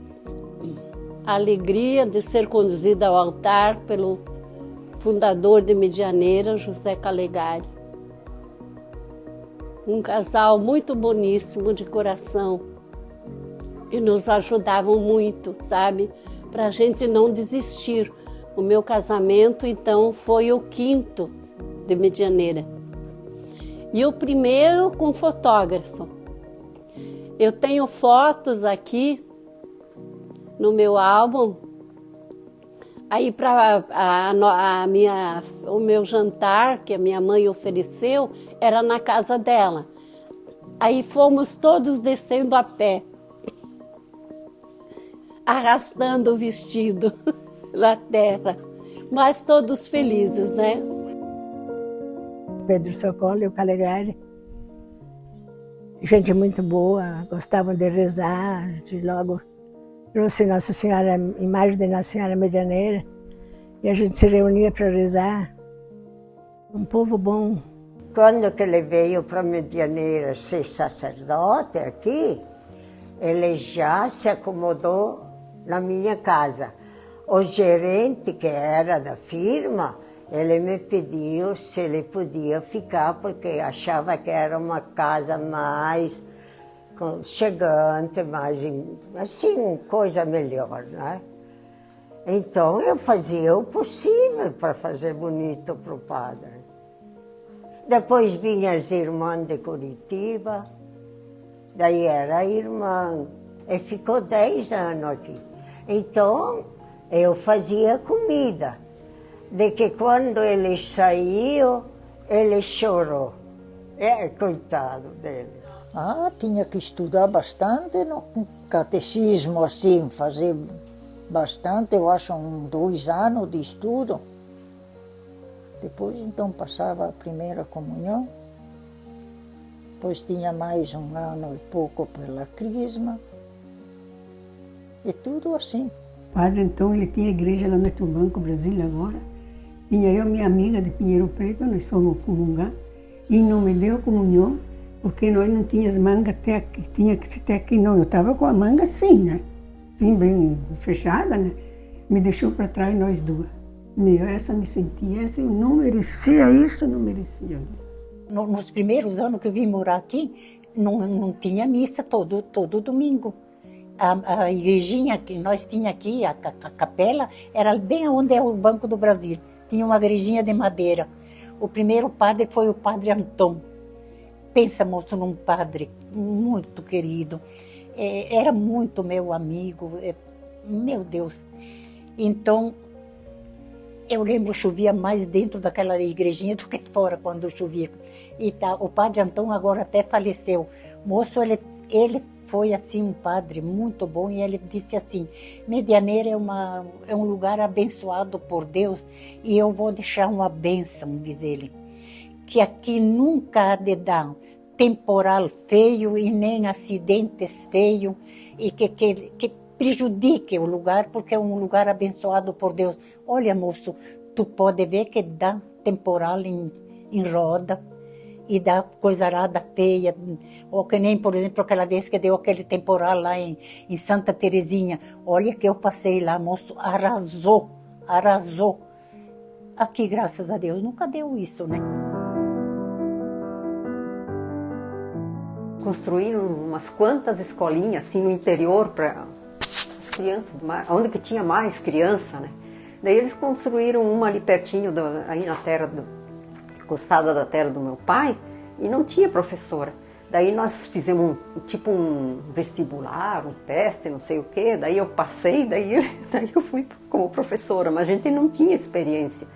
a alegria de ser conduzida ao altar pelo fundador de Medianeira, José Caligari. Um casal muito boníssimo de coração e nos ajudavam muito, sabe? Para a gente não desistir. O meu casamento, então, foi o 5º de Medianeira. E o primeiro com fotógrafo. Eu tenho fotos aqui no meu álbum. Aí para o meu jantar que a minha mãe ofereceu era na casa dela. Aí fomos todos descendo a pé, arrastando o vestido na terra, mas todos felizes, né? Pedro Socorro e o Caligari, gente muito boa, gostavam de rezar, logo trouxe Nossa Senhora, imagem de Nossa Senhora Medianeira, e a gente se reunia para rezar. Um povo bom. Quando que ele veio para Medianeira ser sacerdote aqui, ele já se acomodou na minha casa. O gerente, que era da firma, ele me pediu se ele podia ficar, porque achava que era uma casa mais chegante, mais assim, coisa melhor, né? Então eu fazia o possível para fazer bonito para o padre. Depois vinham as irmãs de Curitiba, daí era a irmã, e ficou 10 anos aqui. Então eu fazia comida, de que quando ele saiu, ele chorou. Coitado dele. Tinha que estudar bastante no catecismo, assim, fazer bastante, eu acho 2 anos de estudo. Depois, então, passava a primeira comunhão. Depois tinha mais 1 ano e pouco pela crisma. E tudo assim. O padre, então, ele tinha igreja lá no Banco Brasília agora. Tinha eu, minha amiga de Pinheiro Preto, nós fomos comungar. E não me deu comunhão, porque nós não tínhamos manga até aqui. Tinha que ser até aqui, não. Eu estava com a manga assim, né? Assim, bem fechada, né? Me deixou para trás nós duas. Essa me sentia, essa eu não merecia isso, não merecia isso. Nos primeiros anos que eu vim morar aqui, não tinha missa todo domingo. A igrejinha que nós tínhamos aqui, a capela, era bem onde é o Banco do Brasil. Tinha uma igrejinha de madeira. O primeiro padre foi o padre Antônio. Pensa, moço, num padre muito querido. Era muito meu amigo. Meu Deus. Então, eu lembro, chovia mais dentro daquela igrejinha do que fora quando chovia. E o padre Antônio agora até faleceu. Moço, ele foi assim um padre muito bom e ele disse assim: Medianeira é um lugar abençoado por Deus e eu vou deixar uma bênção, diz ele, que aqui nunca há de dar temporal feio e nem acidentes feios e que prejudique o lugar, porque é um lugar abençoado por Deus. Olha, moço, tu pode ver que dá temporal em roda e dá coisa arada feia, ou que nem, por exemplo, aquela vez que deu aquele temporal lá em Santa Terezinha. Olha que eu passei lá, moço, arrasou. Aqui, graças a Deus, nunca deu isso, né? Construíram umas quantas escolinhas assim no interior para as crianças, onde que tinha mais criança, né? Daí eles construíram uma ali pertinho, aí na terra, encostada da terra do meu pai, e não tinha professora. Daí nós fizemos tipo um vestibular, um teste, não sei o quê. Daí eu passei, daí eu fui como professora, mas a gente não tinha experiência.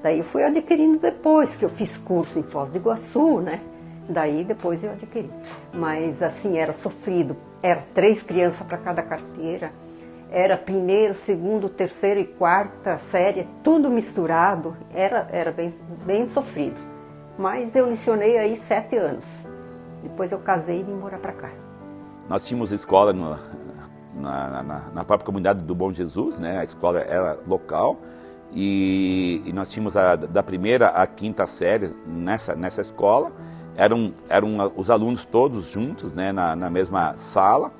Daí eu fui adquirindo depois, que eu fiz curso em Foz do Iguaçu, né? Daí depois eu adquiri. Mas assim, era sofrido. Era 3 crianças para cada carteira. Era primeiro, segundo, terceiro e quarta série, tudo misturado. Era bem sofrido. Mas eu lecionei aí 7 anos. Depois eu casei e vim morar para cá. Nós tínhamos escola na própria comunidade do Bom Jesus, né? A escola era local. E nós tínhamos da primeira à quinta série nessa escola. Eram os alunos todos juntos, né, na mesma sala.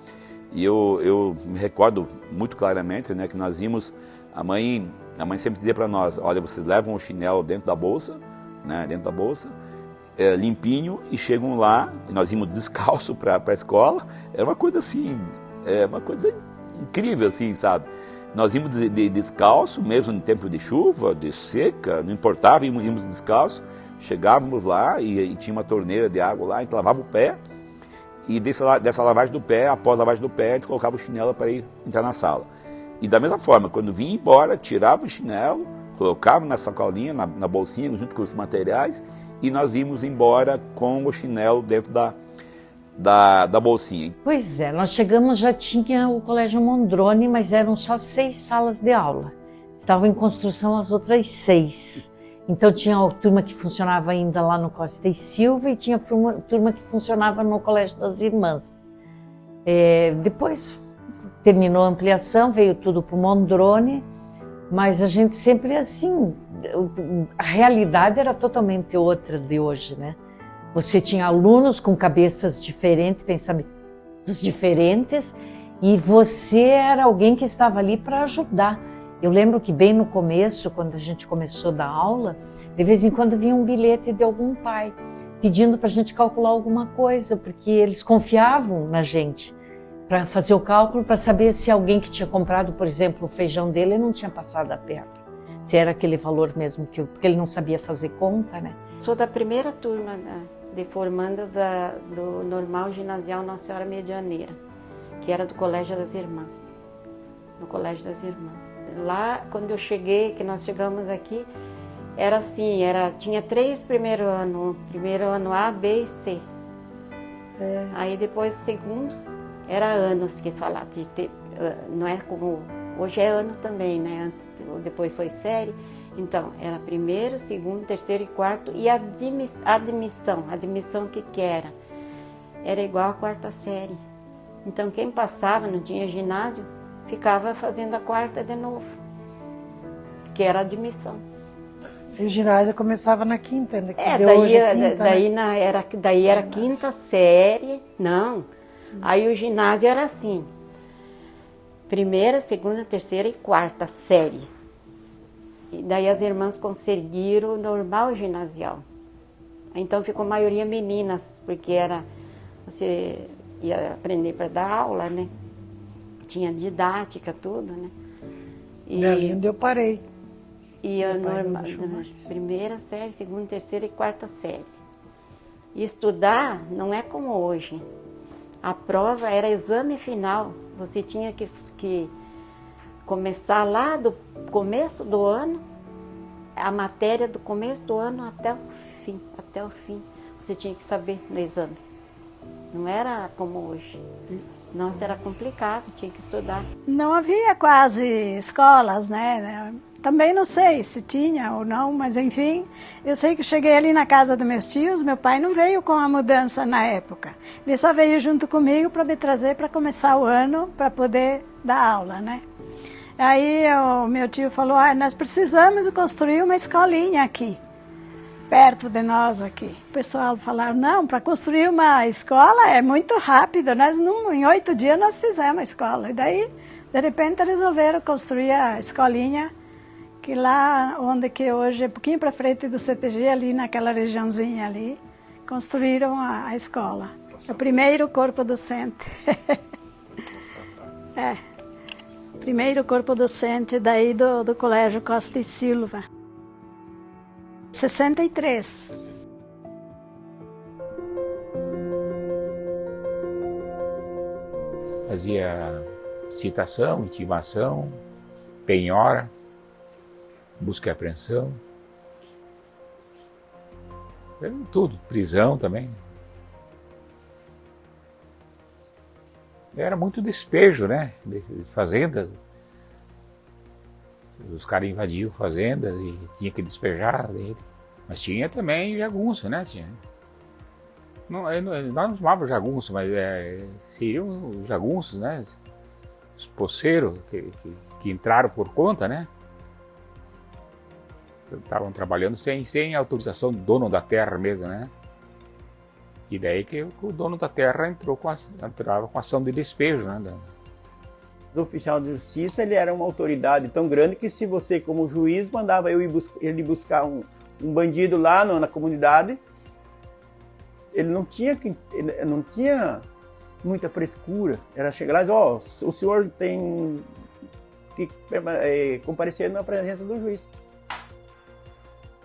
E eu me recordo muito claramente, né, que nós íamos, a mãe sempre dizia para nós, olha, vocês levam o chinelo dentro da bolsa, né, limpinho, e chegam lá, e nós íamos descalço para a escola. Era uma coisa assim, uma coisa incrível, assim, sabe? Nós íamos de descalço, mesmo no tempo de chuva, de seca, não importava, íamos descalço. Chegávamos lá e tinha uma torneira de água lá, a gente lavava o pé. E dessa lavagem do pé, após a lavagem do pé, a gente colocava o chinelo para ir entrar na sala. E da mesma forma, quando vinha embora, tirava o chinelo, colocava na sacolinha, na bolsinha, junto com os materiais, e nós íamos embora com o chinelo dentro da bolsinha. Pois é, nós chegamos, já tinha o Colégio Mondrone, mas eram só 6 salas de aula. Estavam em construção as outras 6. Então tinha a turma que funcionava ainda lá no Costa e Silva e tinha a turma que funcionava no Colégio das Irmãs. Depois terminou a ampliação, veio tudo para o Mondrone, mas a gente sempre assim, a realidade era totalmente outra de hoje, né? Você tinha alunos com cabeças diferentes, pensamentos diferentes, e você era alguém que estava ali para ajudar. Eu lembro que bem no começo, quando a gente começou a dar aula, de vez em quando vinha um bilhete de algum pai pedindo para a gente calcular alguma coisa, porque eles confiavam na gente para fazer o cálculo, para saber se alguém que tinha comprado, por exemplo, o feijão dele não tinha passado a perna, se era aquele valor mesmo, porque ele não sabia fazer conta, né? Sou da primeira turma de formanda do Normal Ginasial Nossa Senhora Medianeira, que era do Colégio das Irmãs. No Colégio das Irmãs. Lá, quando eu cheguei, que nós chegamos aqui, era assim, tinha 3 primeiro ano A, B e C. Aí depois o segundo, era anos que falava, não é como, hoje é ano também, né? Antes, depois foi série. Então, era primeiro, segundo, terceiro e quarto, e a admissão que era? Era igual a 4ª série. Então, quem passava, não tinha ginásio, ficava fazendo a 4ª de novo, que era a admissão. E o ginásio começava na 5ª, né? Daí era 5ª série, não. Aí o ginásio era assim, 1ª, 2ª, 3ª e 4ª série. E daí as irmãs conseguiram o normal ginasial. Então ficou a maioria meninas, porque você ia aprender para dar aula, né? Tinha didática, tudo, né? E ali onde eu parei. E a normal, 1ª série, 2ª, 3ª e 4ª série. E estudar não é como hoje. A prova era exame final. Você tinha que começar lá do começo do ano, a matéria do começo do ano até o fim. Você tinha que saber no exame. Não era como hoje. Nossa, era complicado, tinha que estudar. Não havia quase escolas, né? Também não sei se tinha ou não, mas enfim, eu sei que cheguei ali na casa dos meus tios, meu pai não veio com a mudança na época. Ele só veio junto comigo para me trazer para começar o ano, para poder dar aula, né? Aí o meu tio falou, nós precisamos construir uma escolinha aqui, perto de nós aqui. O pessoal falava, não, para construir uma escola é muito rápido, em 8 dias nós fizemos a escola. E daí, de repente, resolveram construir a escolinha, que lá onde que hoje é um pouquinho para frente do CTG, ali naquela regiãozinha ali, construíram a escola. O primeiro corpo docente. Primeiro corpo docente daí do Colégio Costa e Silva. 63. fazia citação, intimação, penhora, busca e apreensão. Tudo, prisão também. Era muito despejo, né? De fazendas. Os caras invadiam fazendas e tinha que despejar dele. Mas tinha também jagunço, né? Tinha. Não, nós não chamávamos jagunço, mas seriam os jagunços, né? Os poceiros que entraram por conta, né? Estavam trabalhando sem autorização do dono da terra mesmo, né? E daí que o dono da terra entrava com ação de despejo, né? O oficial de justiça, ele era uma autoridade tão grande que se você, como juiz, mandava ele buscar um bandido lá na comunidade, ele não tinha muita frescura. Era chegar lá e dizer, ó, o senhor tem que comparecer na presença do juiz.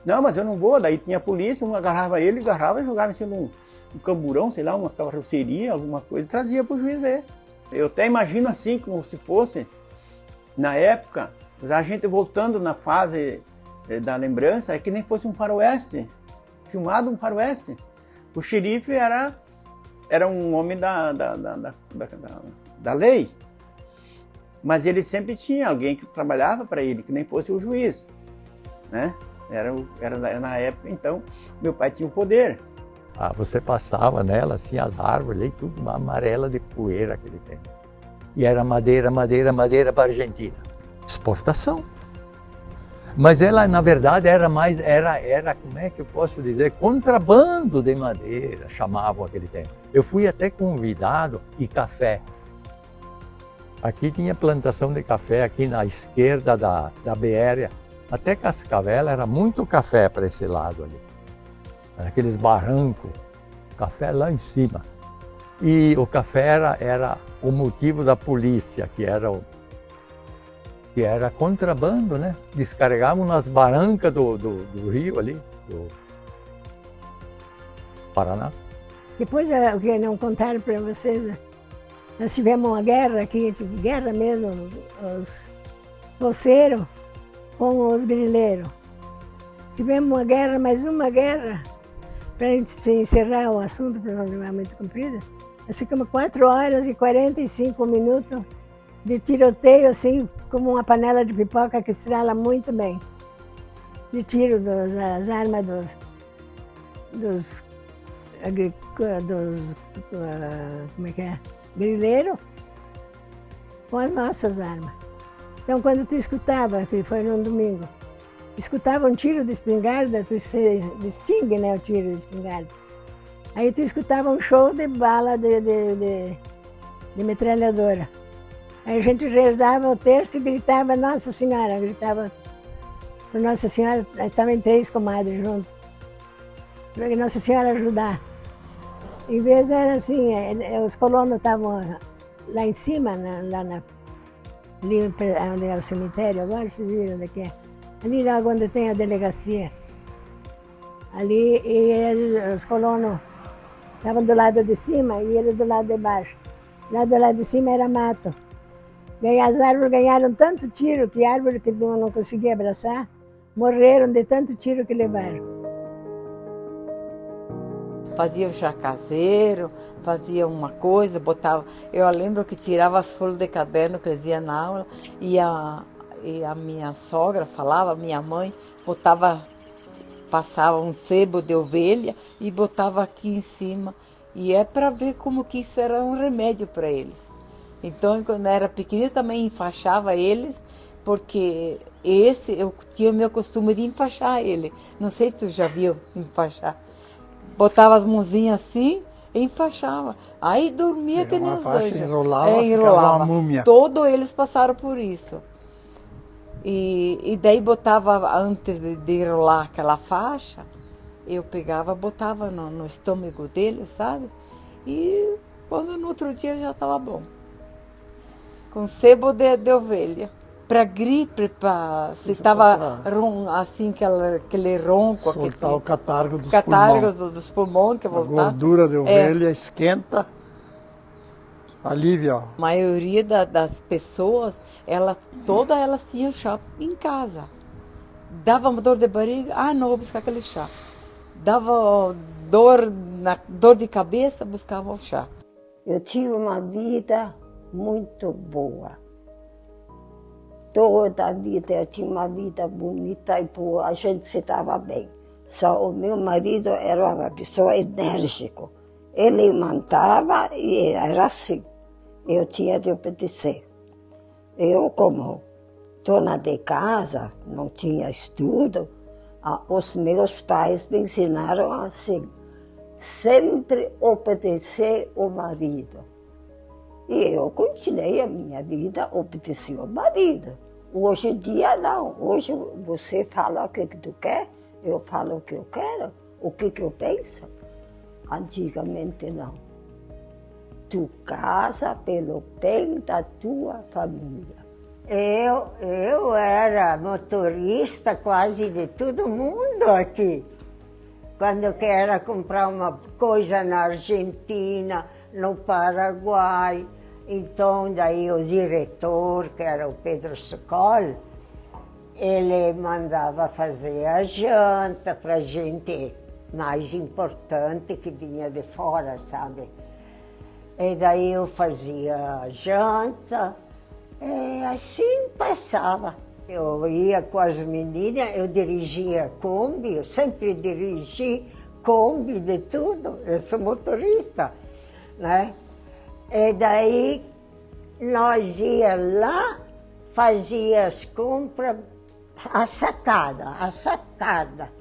Não, mas eu não vou. Daí tinha a polícia, um agarrava ele, e jogava em cima de um camburão, sei lá, uma carroceria, alguma coisa, e trazia para o juiz ver. Eu até imagino assim, como se fosse, na época, a gente voltando na fase da lembrança, é que nem fosse um faroeste, filmado um faroeste. O xerife era um homem da lei, mas ele sempre tinha alguém que trabalhava para ele, que nem fosse o juiz, né? Era na época, então, meu pai tinha o poder. Você passava nela, assim, as árvores, ali, tudo amarela de poeira aquele tempo. E era madeira para a Argentina. Exportação. Mas ela, na verdade, era como é que eu posso dizer, contrabando de madeira, chamavam aquele tempo. Eu fui até convidado e café. Aqui tinha plantação de café, aqui na esquerda da BR. Até Cascavel era muito café para esse lado ali. Aqueles barrancos, café lá em cima. E o café era o motivo da polícia, que era contrabando, né? Descarregavam nas barrancas do rio ali, do Paraná. Depois, o que não contaram para vocês, né? Nós tivemos uma guerra aqui, guerra mesmo, os voceiros com os grileiros. Tivemos uma guerra, mais uma guerra. Para a gente encerrar o assunto, para não levar muito comprido, nós ficamos 4 horas e 45 minutos de tiroteio, assim, como uma panela de pipoca que estrala muito bem. De tiro das armas dos como é que é? Grileiros com as nossas armas. Então, quando tu escutava, que foi num domingo, escutava um tiro de espingarda, tu distingue, né, o tiro de espingarda. Aí tu escutava um show de bala de metralhadora. Aí a gente rezava o terço e gritava Nossa Senhora, gritava para Nossa Senhora, nós estávamos 3 comadres juntos, para Nossa Senhora ajudar. Em vez era assim, os colonos estavam lá em cima, ali onde é o cemitério agora, vocês viram onde é? Ali lá onde tem a delegacia. Ali, e os colonos estavam do lado de cima e eles do lado de baixo. Lá do lado de cima era mato. As árvores ganharam tanto tiro que árvore que não conseguia abraçar, morreram de tanto tiro que levaram. Fazia o chá caseiro, fazia uma coisa, botava... Eu lembro que tirava as folhas de caderno que eles iam na aula e a minha sogra falava, minha mãe, passava um sebo de ovelha e botava aqui em cima. E é para ver como que isso era um remédio para eles. Então, quando eu era pequena, também enfaixava eles, porque eu tinha o meu costume de enfaixar ele. Não sei se tu já viu enfaixar. Botava as mãozinhas assim e enfaixava. Aí dormia que nem os anjos. Enrolava. Uma múmia. Todos eles passaram por isso. E daí botava, antes de enrolar aquela faixa, eu pegava, botava no estômago dele, sabe? E quando no outro dia já estava bom. Com sebo de ovelha. Para gripe, se estava assim, aquele ronco. Soltar o catargo dos pulmões. Dos pulmões que voltasse. A gordura de ovelha esquenta. A Lívia. A maioria das pessoas, todas elas tinham chá em casa. Dava uma dor de barriga, não, vou buscar aquele chá. Dava dor de cabeça, buscava o chá. Eu tive uma vida muito boa. Toda a vida eu tinha uma vida bonita e boa, a gente se dava bem. Só o meu marido era uma pessoa enérgica. Ele mandava e era assim. Eu tinha de obedecer. Eu, como dona de casa, não tinha estudo, os meus pais me ensinaram assim, sempre obedecer o marido. E eu continuei a minha vida, obedeci o marido. Hoje em dia não, hoje você fala o que tu quer, eu falo o que eu quero, o que eu penso. Antigamente não. Tu casa pelo bem da tua família. Eu era motorista quase de todo mundo aqui. Quando eu queria comprar uma coisa na Argentina, no Paraguai, então daí o diretor, que era o Pedro Socol, ele mandava fazer a janta para gente mais importante que vinha de fora, sabe? E daí eu fazia a janta, e assim passava. Eu ia com as meninas, eu dirigia Kombi, eu sempre dirigi Kombi de tudo, eu sou motorista, né? E daí nós ia lá, fazia as compras, a sacada.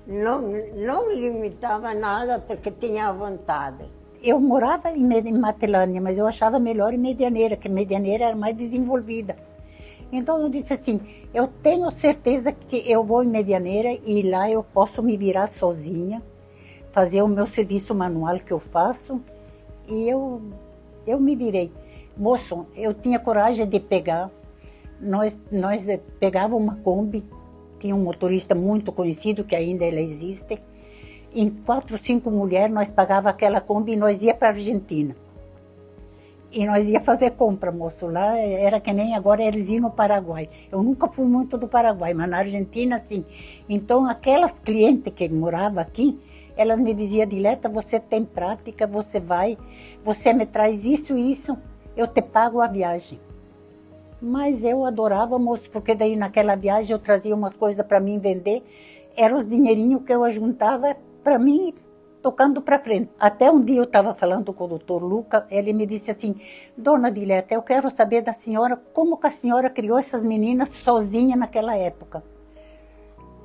Não limitava nada porque tinha vontade. Eu morava em Matelândia, mas eu achava melhor em Medianeira, que Medianeira era mais desenvolvida. Então eu disse assim, eu tenho certeza que eu vou em Medianeira e lá eu posso me virar sozinha, fazer o meu serviço manual que eu faço, e eu me virei. Moço, eu tinha coragem de pegar, nós pegávamos uma Kombi, tinha um motorista muito conhecido, que ainda ela existe, em 4 ou 5 mulheres nós pagávamos aquela Kombi e nós ia para a Argentina. E nós ia fazer compra, moço, lá era que nem agora eles iam no Paraguai. Eu nunca fui muito do Paraguai, mas na Argentina sim. Então aquelas clientes que moravam aqui, elas me diziam, Dileta, você tem prática, você vai, você me traz isso e isso, eu te pago a viagem. Mas eu adorava, moço, porque daí naquela viagem eu trazia umas coisas para mim vender, eram os dinheirinhos que eu ajuntava para mim tocando para frente. Até um dia eu estava falando com o doutor Luca, ele me disse assim, Dona Dileta, eu quero saber da senhora como que a senhora criou essas meninas sozinha naquela época.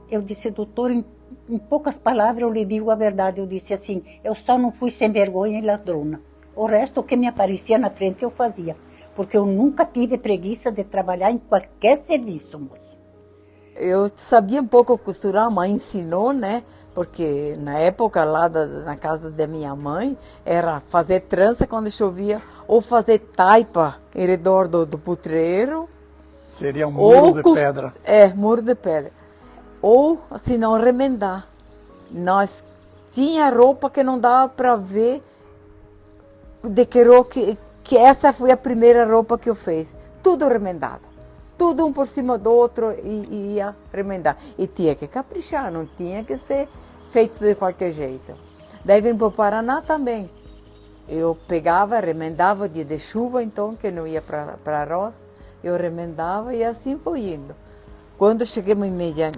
Eu disse, doutor, em poucas palavras eu lhe digo a verdade, eu disse assim, eu só não fui sem vergonha e ladrona. O resto, o que me aparecia na frente eu fazia, porque eu nunca tive preguiça de trabalhar em qualquer serviço, moço. Eu sabia um pouco costurar, a mãe ensinou, né? Porque na época lá na casa da minha mãe, era fazer trança quando chovia, ou fazer taipa em redor do putreiro. Seria um muro de pedra. É, muro de pedra. Ou, se não, remendar. Nós tinha roupa que não dava para ver de que essa foi a primeira roupa que eu fiz. Tudo remendado. Tudo um por cima do outro e ia remendar. E tinha que caprichar, não tinha que ser feito de qualquer jeito. Daí vim para o Paraná também. Eu pegava, remendava dia de chuva, então, que não ia para a roça, eu remendava e assim foi indo. Quando chegamos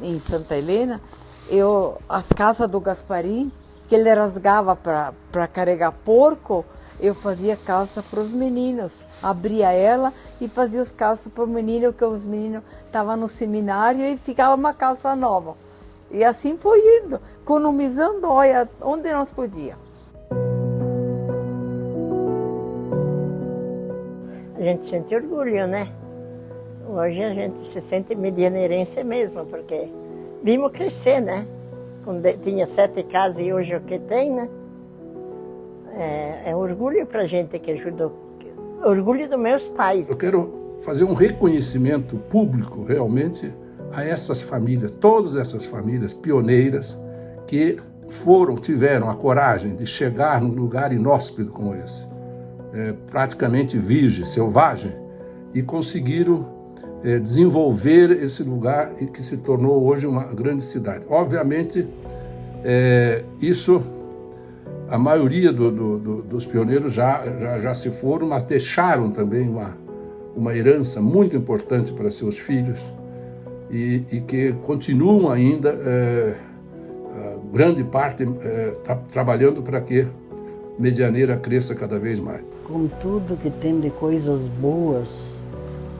em Santa Helena, as casas do Gasparim, que ele rasgava para carregar porco, eu fazia calça para os meninos, abria ela e fazia as calças para os meninos, porque os meninos estavam no seminário e ficava uma calça nova. E assim foi indo, economizando, olha, onde nós podíamos. A gente sente orgulho, né? Hoje a gente se sente medianeirense mesmo, porque vimos crescer, né? Quando tinha 7 casas e hoje o que tem, né? É orgulho para a gente que ajudou, orgulho dos meus pais. Eu quero fazer um reconhecimento público, realmente, a essas famílias, todas essas famílias pioneiras que tiveram a coragem de chegar num lugar inóspito como esse. praticamente virgem, selvagem, e conseguiram desenvolver esse lugar e que se tornou hoje uma grande cidade. Obviamente, isso, a maioria dos pioneiros já se foram, mas deixaram também uma herança muito importante para seus filhos e que continuam ainda, grande parte, trabalhando para que Medianeira cresça cada vez mais. Com tudo que tem de coisas boas,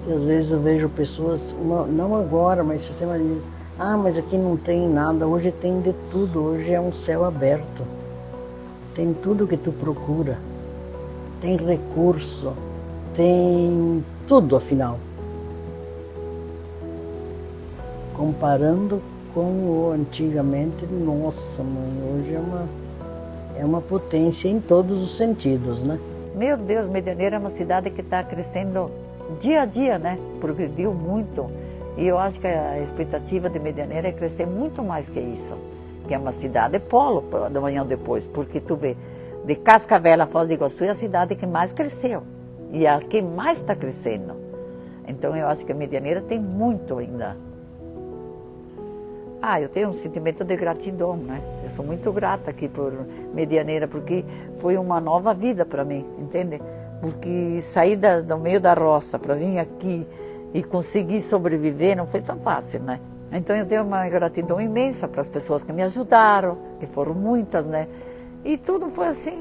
e às vezes eu vejo pessoas, não agora, mas sistema de mas aqui não tem nada. Hoje tem de tudo, hoje é um céu aberto. Tem tudo que tu procura. Tem recurso, tem tudo, afinal. Comparando com o antigamente, nossa mãe, hoje é uma potência em todos os sentidos, né? Meu Deus, Medianeira é uma cidade que está crescendo dia a dia, né? Progrediu muito. E eu acho que a expectativa de Medianeira é crescer muito mais que isso. Que é uma cidade polo da manhã depois. Porque tu vê, de Cascavel a Foz do Iguaçu é a cidade que mais cresceu. E a que mais está crescendo. Então eu acho que a Medianeira tem muito ainda. Eu tenho um sentimento de gratidão, né? Eu sou muito grata aqui por Medianeira, porque foi uma nova vida para mim, entende? Porque sair do meio da roça para vir aqui e conseguir sobreviver não foi tão fácil, né? Então eu tenho uma gratidão imensa para as pessoas que me ajudaram, que foram muitas, né? E tudo foi assim,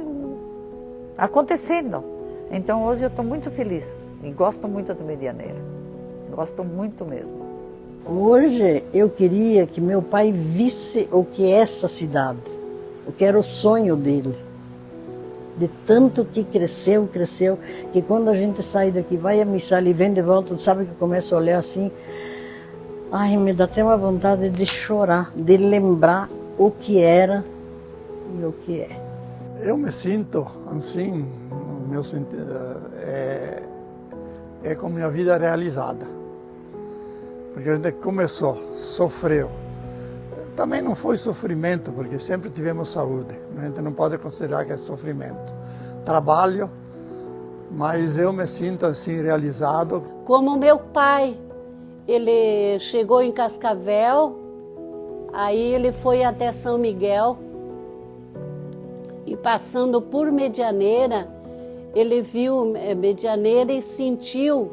acontecendo. Então hoje eu estou muito feliz e gosto muito de Medianeira. Gosto muito mesmo. Hoje eu queria que meu pai visse o que é essa cidade, o que era o sonho dele. De tanto que cresceu, que quando a gente sai daqui, vai a missa e vem de volta, sabe que eu começo a olhar assim, me dá até uma vontade de chorar, de lembrar o que era e o que é. Eu me sinto assim, no meu sentido, com minha vida realizada. Porque a gente começou, sofreu. Também não foi sofrimento, porque sempre tivemos saúde. A gente não pode considerar que é sofrimento. Trabalho, mas eu me sinto assim realizado. Como meu pai, ele chegou em Cascavel, aí ele foi até São Miguel e passando por Medianeira, ele viu Medianeira e sentiu,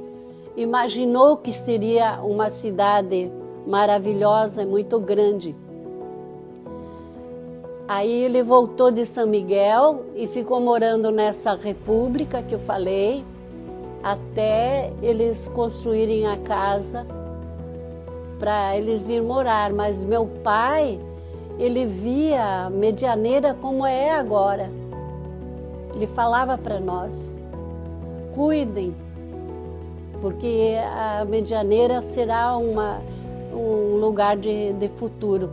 imaginou que seria uma cidade maravilhosa, muito grande. Aí ele voltou de São Miguel e ficou morando nessa república que eu falei, até eles construírem a casa para eles vir morar. Mas meu pai, ele via Medianeira como é agora. Ele falava para nós, cuidem, porque a Medianeira será um lugar de futuro.